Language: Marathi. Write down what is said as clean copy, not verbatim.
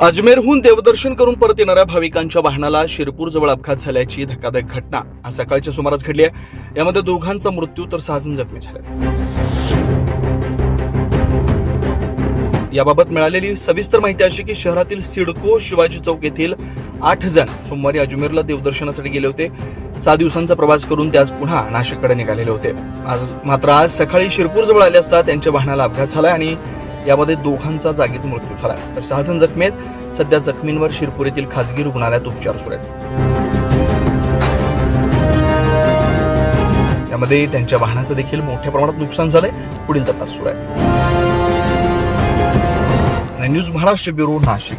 अजमेरहून देवदर्शन करून परत येणाऱ्या भाविकांच्या वाहनाला शिरपूर जवळ अपघात झाल्याची धक्कादायक घटना आज सकाळच्या सुमारास घडली आहे। यामध्ये दोघांचा मृत्यू तर 6 जण जखमी झाले। याबाबत मिळालेली सविस्तर माहिती अशी की शहरातील सिडको शिवाजी चौक येथील 8 जण सोमवारी अजमेरला देवदर्शनासाठी गेले होते। 7 दिवसांचा प्रवास करून ते आज पुन्हा नाशिककडे निघालेले होते। आज सकाळी शिरपूर जवळ आले असता त्यांच्या वाहनाला अपघात झाला आणि यामध्ये दोघांचा जागीच मृत्यू झाला, तर 6 जण जखमी आहेत। सध्या जखमींवर शिरपूर येथील खासगी रुग्णालयात उपचार सुरू आहेत। यामध्ये त्यांच्या वाहनाचं देखील मोठ्या प्रमाणात नुकसान झालंय। पुढील तपास सुरू आहे। News Maharashtra bureau, Nashik.